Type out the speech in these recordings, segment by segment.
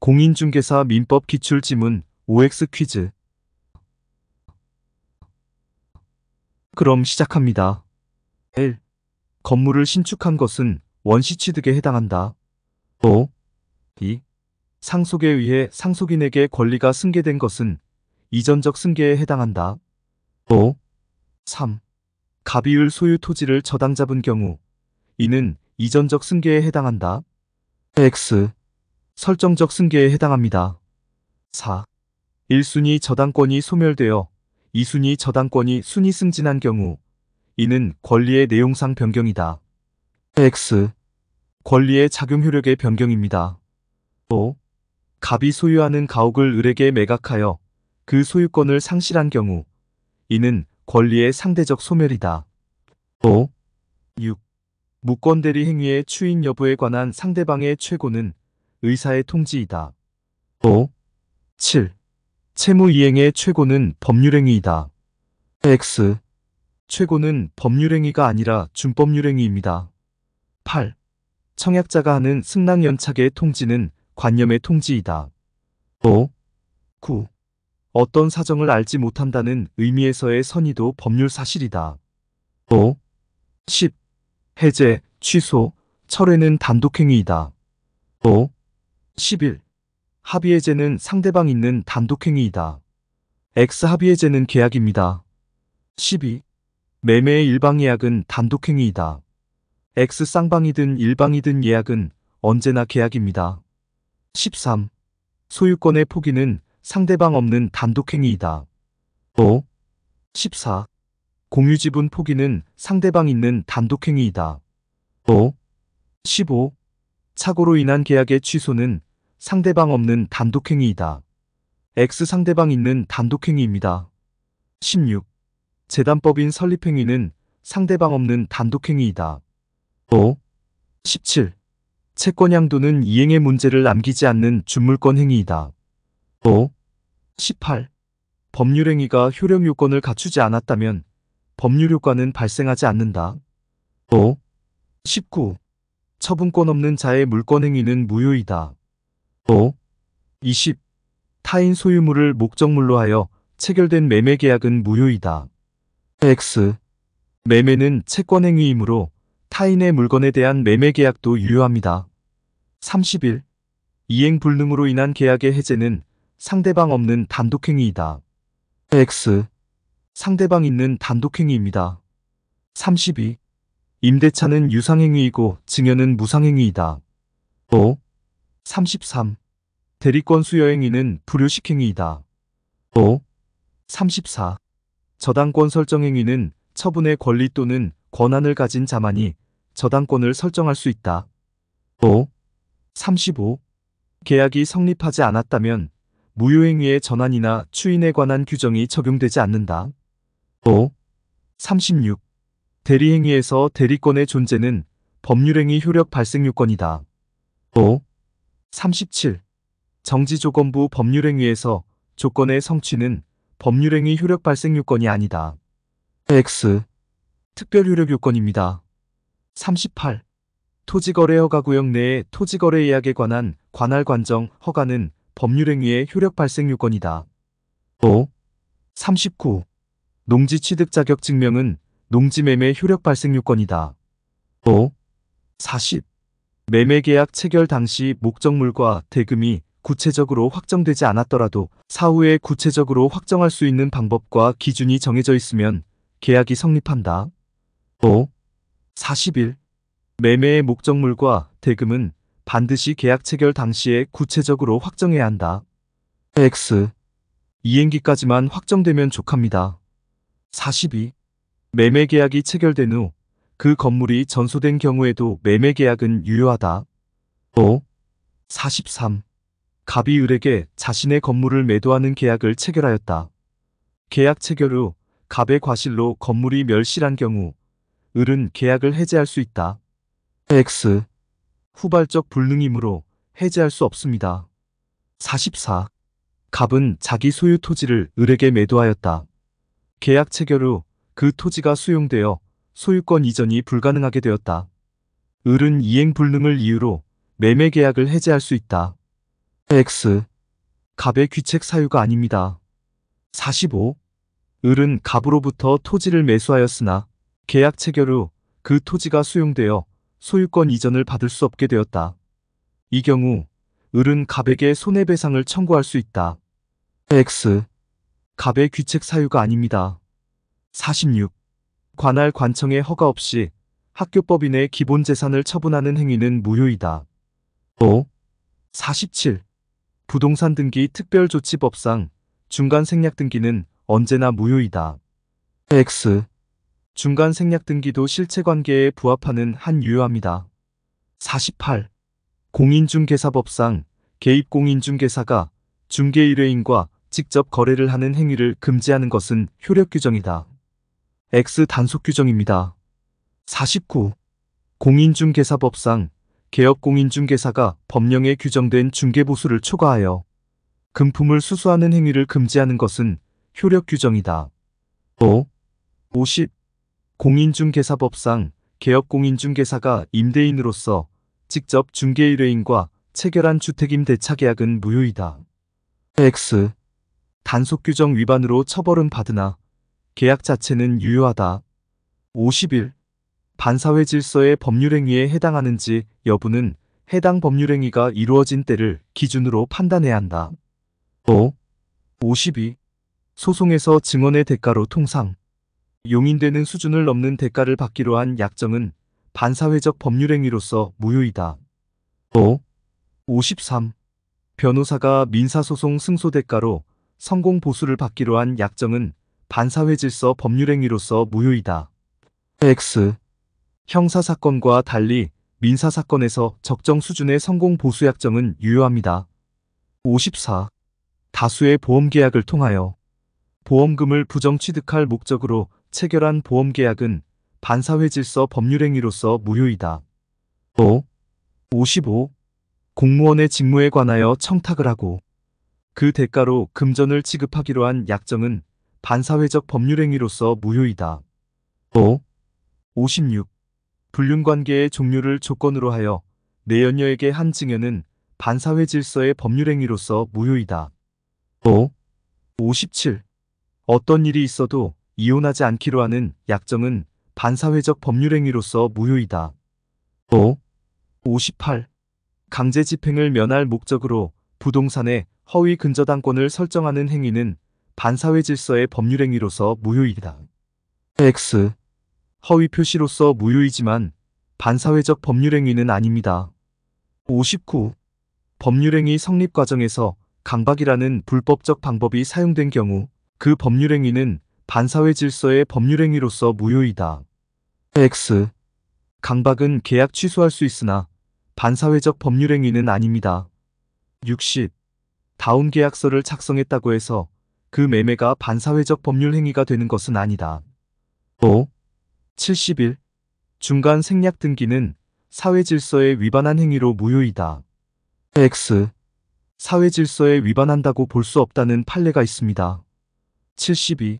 공인중개사 민법 기출지문 OX 퀴즈. 그럼 시작합니다. 1. 건물을 신축한 것은 원시 취득에 해당한다. 5. 2. 상속에 의해 상속인에게 권리가 승계된 것은 이전적 승계에 해당한다. 5. 3. 갑이을 소유 토지를 저당 잡은 경우 이는 이전적 승계에 해당한다. X. 설정적 승계에 해당합니다. 4. 1순위 저당권이 소멸되어 2순위 저당권이 순위 승진한 경우 이는 권리의 내용상 변경이다. X. 권리의 작용 효력의 변경입니다. 5. 갑이 소유하는 가옥을 을에게 매각하여 그 소유권을 상실한 경우 이는 권리의 상대적 소멸이다. 5. 6. 무권대리 행위의 추인 여부에 관한 상대방의 최고는 의사의 통지이다. 5. 7. 채무이행의 최고는 법률행위이다. X. 최고는 법률행위가 아니라 준법률행위입니다. 8. 청약자가 하는 승낙연착의 통지는 관념의 통지이다. 5. 9. 어떤 사정을 알지 못한다는 의미에서의 선의도 법률 사실이다. 5. 10. 해제, 취소, 철회는 단독행위이다. 5. 11. 합의해제는 상대방 있는 단독행위이다. X 합의해제는 계약입니다. 12. 매매의 일방예약은 단독행위이다. X 쌍방이든 일방이든 예약은 언제나 계약입니다. 13. 소유권의 포기는 상대방 없는 단독행위이다. 5. 14. 공유지분 포기는 상대방 있는 단독행위이다. 5. 15. 착오로 인한 계약의 취소는 상대방 없는 단독행위이다. X 상대방 있는 단독행위입니다. 16. 재단법인 설립행위는 상대방 없는 단독행위이다. 5. 17. 채권 양도는 이행의 문제를 남기지 않는 준물권 행위이다. 5. 18. 법률행위가 효력 요건을 갖추지 않았다면 법률 효과는 발생하지 않는다. 5. 19. 처분권 없는 자의 물권행위는 무효이다. 5. 20. 타인 소유물을 목적물로 하여 체결된 매매계약은 무효이다. X. 매매는 채권행위이므로 타인의 물건에 대한 매매계약도 유효합니다. 31. 이행불능으로 인한 계약의 해제는 상대방 없는 단독행위이다. X. 상대방 있는 단독행위입니다. 32. 임대차는 유상행위이고 증여는 무상행위이다. 5. 33. 대리권 수여행위는 불효식행위이다. 5. 34. 저당권 설정행위는 처분의 권리 또는 권한을 가진 자만이 저당권을 설정할 수 있다. 5. 35. 계약이 성립하지 않았다면 무효행위의 전환이나 추인에 관한 규정이 적용되지 않는다. 5. 36. 대리행위에서 대리권의 존재는 법률행위 효력 발생 요건이다. 5. 37. 정지조건부 법률행위에서 조건의 성취는 법률행위 효력 발생 요건이 아니다. X. 특별효력 요건입니다. 38. 토지거래 허가구역 내의 토지거래 예약에 관한 관할 관정 허가는 법률행위의 효력 발생 요건이다. 5. 39. 농지 취득 자격 증명은 농지매매 효력 발생 요건이다. 5. 40. 매매계약 체결 당시 목적물과 대금이 구체적으로 확정되지 않았더라도 사후에 구체적으로 확정할 수 있는 방법과 기준이 정해져 있으면 계약이 성립한다. 5. 41. 매매의 목적물과 대금은 반드시 계약 체결 당시에 구체적으로 확정해야 한다. X. 이행기까지만 확정되면 족합니다. 42. 매매계약이 체결된 후 그 건물이 전소된 경우에도 매매계약은 유효하다. 5. 43. 갑이 을에게 자신의 건물을 매도하는 계약을 체결하였다. 계약 체결 후 갑의 과실로 건물이 멸실한 경우 을은 계약을 해제할 수 있다. X. 후발적 불능이므로 해제할 수 없습니다. 44. 갑은 자기 소유 토지를 을에게 매도하였다. 계약 체결 후 그 토지가 수용되어 소유권 이전이 불가능하게 되었다. 을은 이행불능을 이유로 매매계약을 해제할 수 있다. X. 갑의 귀책 사유가 아닙니다. 45. 을은 갑으로부터 토지를 매수하였으나 계약 체결 후 그 토지가 수용되어 소유권 이전을 받을 수 없게 되었다. 이 경우 을은 갑에게 손해배상을 청구할 수 있다. X. 갑의 귀책 사유가 아닙니다. 46. 관할 관청의 허가 없이 학교법인의 기본 재산을 처분하는 행위는 무효이다. 5. 47. 부동산 등기 특별조치법상 중간 생략 등기는 언제나 무효이다. X. 중간 생략 등기도 실체관계에 부합하는 한 유효합니다. 48. 공인중개사법상 개입공인중개사가 중개의뢰인과 직접 거래를 하는 행위를 금지하는 것은 효력 규정이다. X 단속 규정입니다. 49. 공인중개사법상 개업공인중개사가 법령에 규정된 중개보수를 초과하여 금품을 수수하는 행위를 금지하는 것은 효력 규정이다. 5. 50. 공인중개사법상 개업공인중개사가 임대인으로서 직접 중개의뢰인과 체결한 주택임대차 계약은 무효이다. X. 단속 규정 위반으로 처벌은 받으나 계약 자체는 유효하다. 51. 반사회 질서의 법률행위에 해당하는지 여부는 해당 법률행위가 이루어진 때를 기준으로 판단해야 한다. 5. 52. 소송에서 증언의 대가로 통상 용인되는 수준을 넘는 대가를 받기로 한 약정은 반사회적 법률행위로서 무효이다. 5. 53. 변호사가 민사소송 승소 대가로 성공 보수를 받기로 한 약정은 반사회 질서 법률행위로서 무효이다. X. 형사사건과 달리 민사사건에서 적정 수준의 성공 보수 약정은 유효합니다. 54. 다수의 보험계약을 통하여 보험금을 부정취득할 목적으로 체결한 보험계약은 반사회 질서 법률행위로서 무효이다. 5. 55. 공무원의 직무에 관하여 청탁을 하고 그 대가로 금전을 지급하기로 한 약정은 반사회적 법률행위로서 무효이다. 5. 56. 불륜관계의 종료를 조건으로 하여 내연녀에게 한 증여는 반사회 질서의 법률행위로서 무효이다. 5. 57. 어떤 일이 있어도 이혼하지 않기로 하는 약정은 반사회적 법률행위로서 무효이다. 5. 58. 강제 집행을 면할 목적으로 부동산의 허위 근저당권을 설정하는 행위는 반사회 질서의 법률행위로서 무효이다. X. 허위 표시로서 무효이지만 반사회적 법률행위는 아닙니다. 59. 법률행위 성립 과정에서 강박이라는 불법적 방법이 사용된 경우 그 법률행위는 반사회 질서의 법률행위로서 무효이다. X. 강박은 계약 취소할 수 있으나 반사회적 법률행위는 아닙니다. 60. 다운계약서를 작성했다고 해서 그 매매가 반사회적 법률행위가 되는 것은 아니다. 5. 71. 중간 생략 등기는 사회질서에 위반한 행위로 무효이다. X. 사회질서에 위반한다고 볼 수 없다는 판례가 있습니다. 72.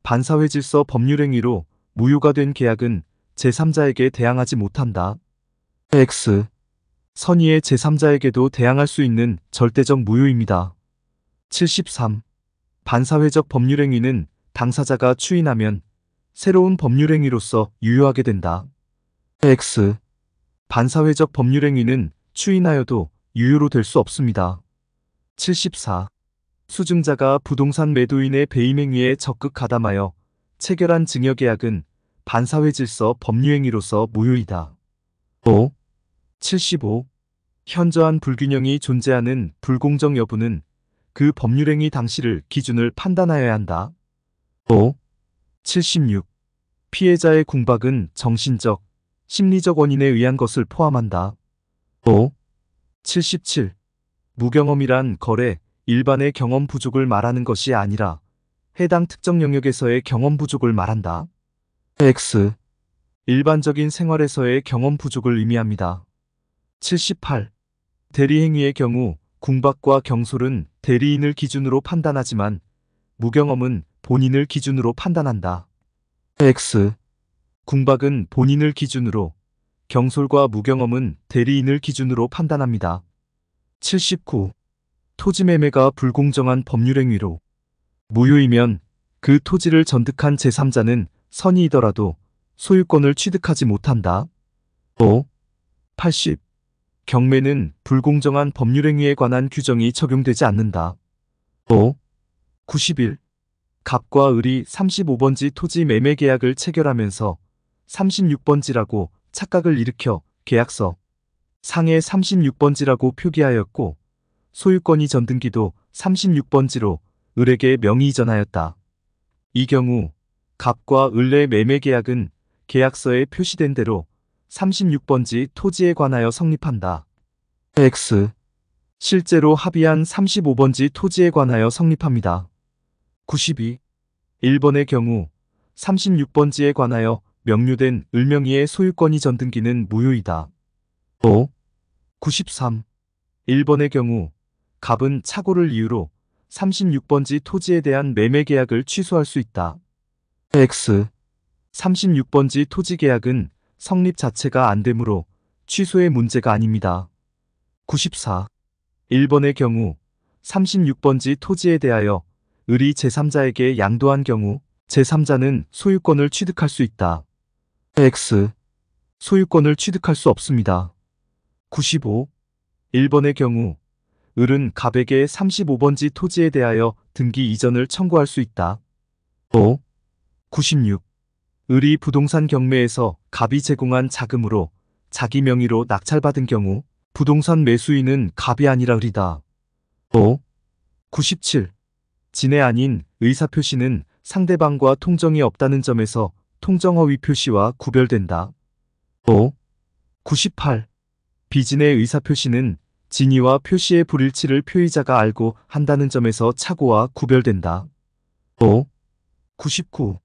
반사회질서 법률행위로 무효가 된 계약은 제3자에게 대항하지 못한다. X. 선의의 제3자에게도 대항할 수 있는 절대적 무효입니다. 73. 반사회적 법률행위는 당사자가 추인하면 새로운 법률행위로서 유효하게 된다. X. 반사회적 법률행위는 추인하여도 유효로 될 수 없습니다. 74. 수증자가 부동산 매도인의 배임행위에 적극 가담하여 체결한 증여계약은 반사회 질서 법률행위로서 무효이다. 5. 75. 현저한 불균형이 존재하는 불공정 여부는 그 법률행위 당시를 기준을 판단하여야 한다. 5. 76. 피해자의 궁박은 정신적, 심리적 원인에 의한 것을 포함한다. 5. 77. 무경험이란 거래, 일반의 경험 부족을 말하는 것이 아니라 해당 특정 영역에서의 경험 부족을 말한다. X. 일반적인 생활에서의 경험 부족을 의미합니다. 78. 대리행위의 경우 궁박과 경솔은 대리인을 기준으로 판단하지만 무경험은 본인을 기준으로 판단한다. X. 궁박은 본인을 기준으로, 경솔과 무경험은 대리인을 기준으로 판단합니다. 79. 토지 매매가 불공정한 법률행위로 무효이면 그 토지를 전득한 제3자는 선의이더라도 소유권을 취득하지 못한다. 5. 80. 경매는 불공정한 법률행위에 관한 규정이 적용되지 않는다. 5. 91. 갑과 을이 35번지 토지 매매 계약을 체결하면서 36번지라고 착각을 일으켜 계약서 상에 36번지라고 표기하였고 소유권이 전등기도 36번지로 을에게 명의 이전하였다. 이 경우 갑과 을의 매매 계약은 계약서에 표시된 대로 36번지 토지에 관하여 성립한다. X. 실제로 합의한 35번지 토지에 관하여 성립합니다. 92. 1번의 경우 36번지에 관하여 명료된 을 명의의 소유권이 전등기는 무효이다. 5. 93. 1번의 경우 갑은 착오를 이유로 36번지 토지에 대한 매매 계약을 취소할 수 있다. X. 36번지 토지 계약은 성립 자체가 안 되므로 취소의 문제가 아닙니다. 94. 1번의 경우 36번지 토지에 대하여 을이 제3자에게 양도한 경우 제3자는 소유권을 취득할 수 있다. X. 소유권을 취득할 수 없습니다. 95. 1번의 경우 을은 갑에게 35번지 토지에 대하여 등기 이전을 청구할 수 있다. 5. 96. 을이 부동산 경매에서 갑이 제공한 자금으로 자기 명의로 낙찰받은 경우 부동산 매수인은 갑이 아니라 을이다. 5. 97. 진해 아닌 의사표시는 상대방과 통정이 없다는 점에서 통정허위 표시와 구별된다. 5. 98. 비진의 의사표시는 진위와 표시의 불일치를 표의자가 알고 한다는 점에서 착오와 구별된다. 5. 99.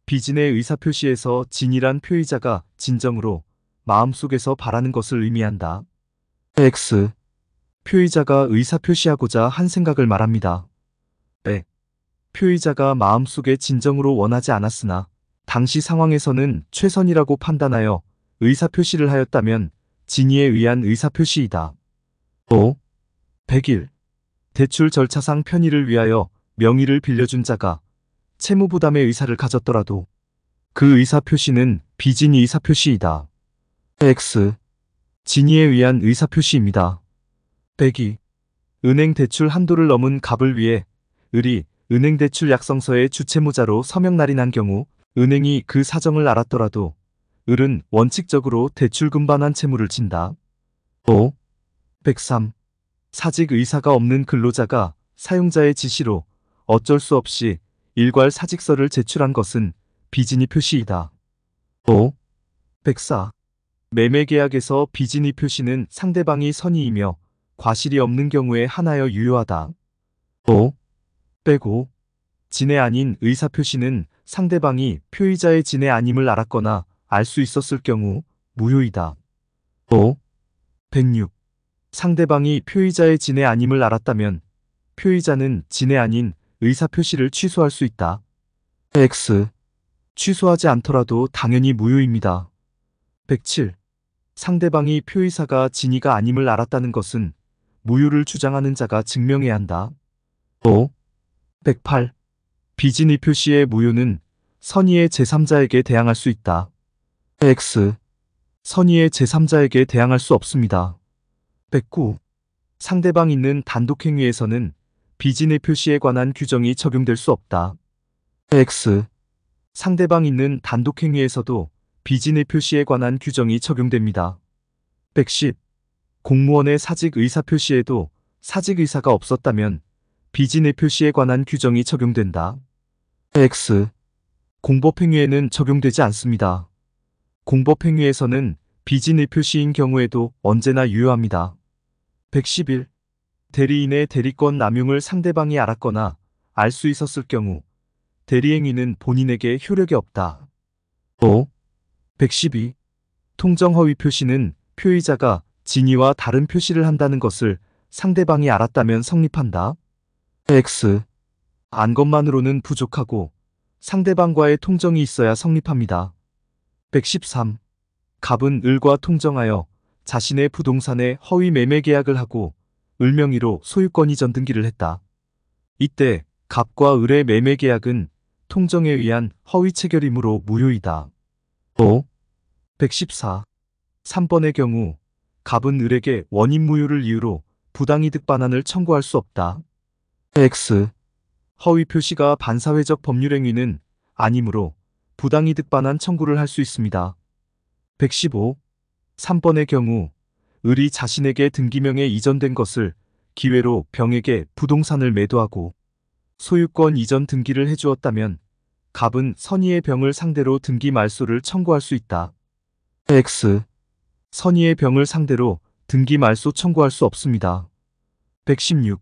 비진의 의사표시에서 진이란 표의자가 진정으로 마음속에서 바라는 것을 의미한다. X. 표의자가 의사표시하고자 한 생각을 말합니다. 100. 표의자가 마음속에 진정으로 원하지 않았으나 당시 상황에서는 최선이라고 판단하여 의사표시를 하였다면 진위에 의한 의사표시이다. 5. 101. 대출 절차상 편의를 위하여 명의를 빌려준 자가 채무부담의 의사를 가졌더라도 그 의사표시는 비진이 의사표시이다. X. 진위에 의한 의사표시입니다. 102. 은행 대출 한도를 넘은 갑을 위해 을이 은행 대출 약성서에 주채무자로 서명 날인한 경우 은행이 그 사정을 알았더라도 을은 원칙적으로 대출 금반환 채무를 진다. 5. 103. 사직 의사가 없는 근로자가 사용자의 지시로 어쩔 수 없이 일괄 사직서를 제출한 것은 비진이 표시이다. 5. 104. 매매계약에서 비진이 표시는 상대방이 선의이며 과실이 없는 경우에 한하여 유효하다. 5. 105. 진해 아닌 의사표시는 상대방이 표의자의 진해 아님을 알았거나 알 수 있었을 경우 무효이다. 5. 106. 상대방이 표의자의 진해 아님을 알았다면 표의자는 진해 아닌 의사표시를 취소할 수 있다. X. 취소하지 않더라도 당연히 무효입니다. 107. 상대방이 표의사가 진위가 아님을 알았다는 것은 무효를 주장하는 자가 증명해야 한다. 5. 108. 비진의 표시의 무효는 선의의 제3자에게 대항할 수 있다. X. 선의의 제3자에게 대항할 수 없습니다. 109. 상대방 있는 단독행위에서는 비진의 표시에 관한 규정이 적용될 수 없다. X. 상대방 있는 단독행위에서도 비진의 표시에 관한 규정이 적용됩니다. 110. 공무원의 사직 의사표시에도 사직 의사가 없었다면 비진의 표시에 관한 규정이 적용된다. X. 공법행위에는 적용되지 않습니다. 공법행위에서는 비진의 표시인 경우에도 언제나 유효합니다. 111. 대리인의 대리권 남용을 상대방이 알았거나 알 수 있었을 경우 대리행위는 본인에게 효력이 없다. 5. 112. 통정허위 표시는 표의자가 진위와 다른 표시를 한다는 것을 상대방이 알았다면 성립한다. X. 안 것만으로는 부족하고 상대방과의 통정이 있어야 성립합니다. 113. 갑은 을과 통정하여 자신의 부동산에 허위 매매 계약을 하고 을 명의로 소유권 이전 등기를 했다. 이때 갑과 을의 매매 계약은 통정에 의한 허위 체결이므로 무효이다. 5. 114. 3번의 경우 갑은 을에게 원인 무효를 이유로 부당이득 반환을 청구할 수 없다. X. 허위 표시가 반사회적 법률행위는 아니므로 부당이득 반환 청구를 할 수 있습니다. 115. 3번의 경우 을이 자신에게 등기명에 이전된 것을 기회로 병에게 부동산을 매도하고 소유권 이전 등기를 해주었다면 갑은 선의의 병을 상대로 등기 말소를 청구할 수 있다. X. 선의의 병을 상대로 등기 말소 청구할 수 없습니다. 116.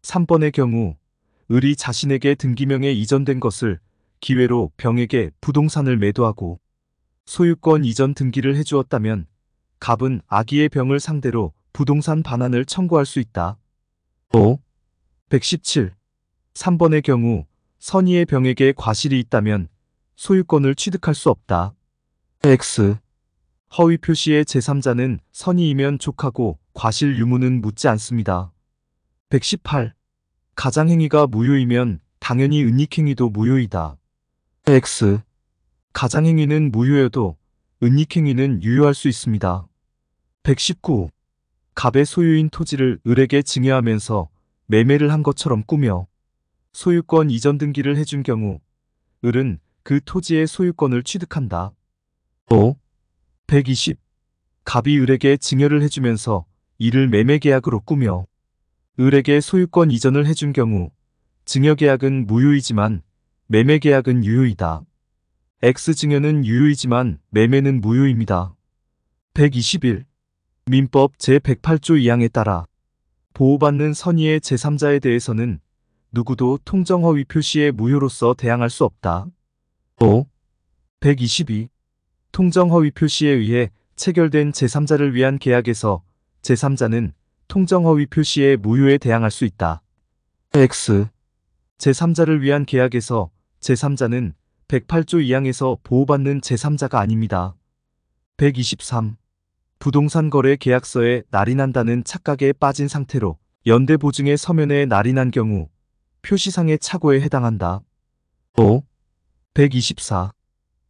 3번의 경우 을이 자신에게 등기명에 이전된 것을 기회로 병에게 부동산을 매도하고 소유권 이전 등기를 해주었다면 갑은 아기의 병을 상대로 부동산 반환을 청구할 수 있다. 5. 117. 3번의 경우 선의의 병에게 과실이 있다면 소유권을 취득할 수 없다. X. 허위 표시의 제3자는 선의이면 족하고 과실 유무는 묻지 않습니다. 118. 가장행위가 무효이면 당연히 은닉행위도 무효이다. X. 가장행위는 무효여도 은닉행위는 유효할 수 있습니다. 119. 갑의 소유인 토지를 을에게 증여하면서 매매를 한 것처럼 꾸며 소유권 이전 등기를 해준 경우 을은 그 토지의 소유권을 취득한다. 5. 120. 갑이 을에게 증여를 해주면서 이를 매매계약으로 꾸며 을에게 소유권 이전을 해준 경우 증여계약은 무효이지만 매매계약은 유효이다. X증여는 유효이지만 매매는 무효입니다. 121. 민법 제108조 2항에 따라 보호받는 선의의 제3자에 대해서는 누구도 통정허위 표시의 무효로서 대항할 수 없다. 5. 122. 통정허위 표시에 의해 체결된 제3자를 위한 계약에서 제3자는 통정허위 표시의 무효에 대항할 수 있다. X. 제3자를 위한 계약에서 제3자는 108조 2항에서 보호받는 제3자가 아닙니다. 123. 부동산 거래 계약서에 날인한다는 착각에 빠진 상태로 연대보증의 서면에 날인한 경우 표시상의 착오에 해당한다. 5. 124.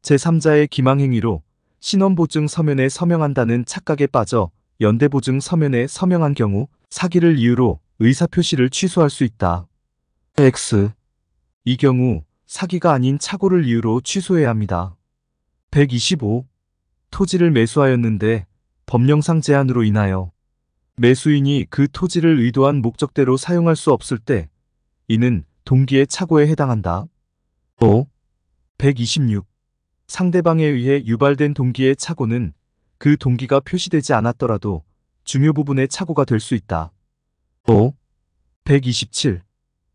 제3자의 기망행위로 신원보증 서면에 서명한다는 착각에 빠져 연대보증 서면에 서명한 경우 사기를 이유로 의사표시를 취소할 수 있다. X. 이 경우 사기가 아닌 착오를 이유로 취소해야 합니다. 125. 토지를 매수하였는데 법령상 제한으로 인하여 매수인이 그 토지를 의도한 목적대로 사용할 수 없을 때 이는 동기의 착오에 해당한다. 5. 126. 상대방에 의해 유발된 동기의 착오는 그 동기가 표시되지 않았더라도 중요 부분의 착오가 될 수 있다. 5. 127.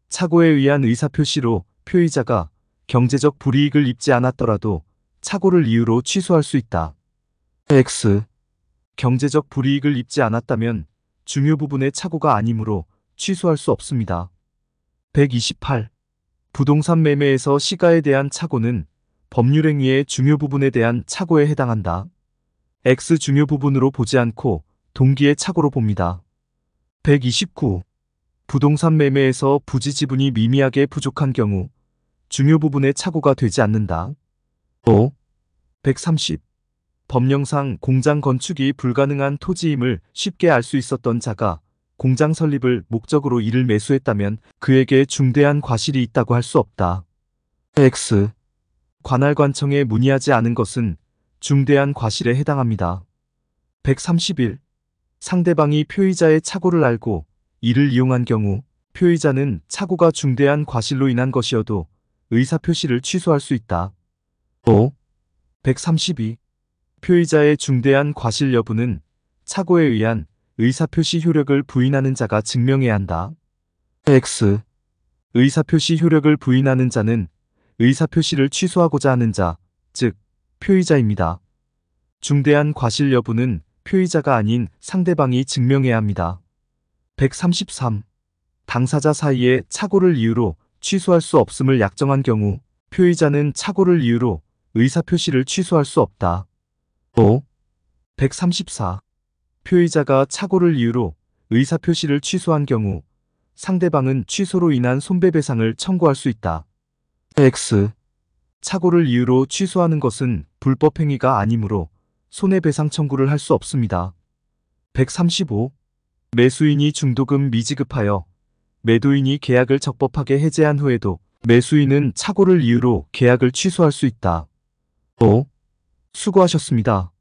착오에 의한 의사표시로 표의자가 경제적 불이익을 입지 않았더라도 착오를 이유로 취소할 수 있다. X. 경제적 불이익을 입지 않았다면 중요 부분의 착오가 아니므로 취소할 수 없습니다. 128. 부동산 매매에서 시가에 대한 착오는 법률행위의 중요 부분에 대한 착오에 해당한다. X 중요 부분으로 보지 않고 동기의 착오로 봅니다. 129. 부동산 매매에서 부지 지분이 미미하게 부족한 경우 중요 부분의 착오가 되지 않는다. 5. 130. 법령상 공장 건축이 불가능한 토지임을 쉽게 알 수 있었던 자가 공장 설립을 목적으로 이를 매수했다면 그에게 중대한 과실이 있다고 할 수 없다. X. 관할관청에 문의하지 않은 것은 중대한 과실에 해당합니다. 131. 상대방이 표의자의 착오를 알고 이를 이용한 경우 표의자는 착오가 중대한 과실로 인한 것이어도 의사표시를 취소할 수 있다. 5. 132. 표의자의 중대한 과실 여부는 착오에 의한 의사표시 효력을 부인하는 자가 증명해야 한다. X. 의사표시 효력을 부인하는 자는 의사표시를 취소하고자 하는 자, 즉 표의자입니다. 중대한 과실 여부는 표의자가 아닌 상대방이 증명해야 합니다. 133. 당사자 사이에 착오를 이유로 취소할 수 없음을 약정한 경우 표의자는 착오를 이유로 의사표시를 취소할 수 없다. 5. 134. 표의자가 착오를 이유로 의사표시를 취소한 경우 상대방은 취소로 인한 손배배상을 청구할 수 있다. X. 착오를 이유로 취소하는 것은 불법행위가 아니므로 손해배상 청구를 할 수 없습니다. 135. 매수인이 중도금 미지급하여 매도인이 계약을 적법하게 해제한 후에도 매수인은 착오를 이유로 계약을 취소할 수 있다. 5. 수고하셨습니다.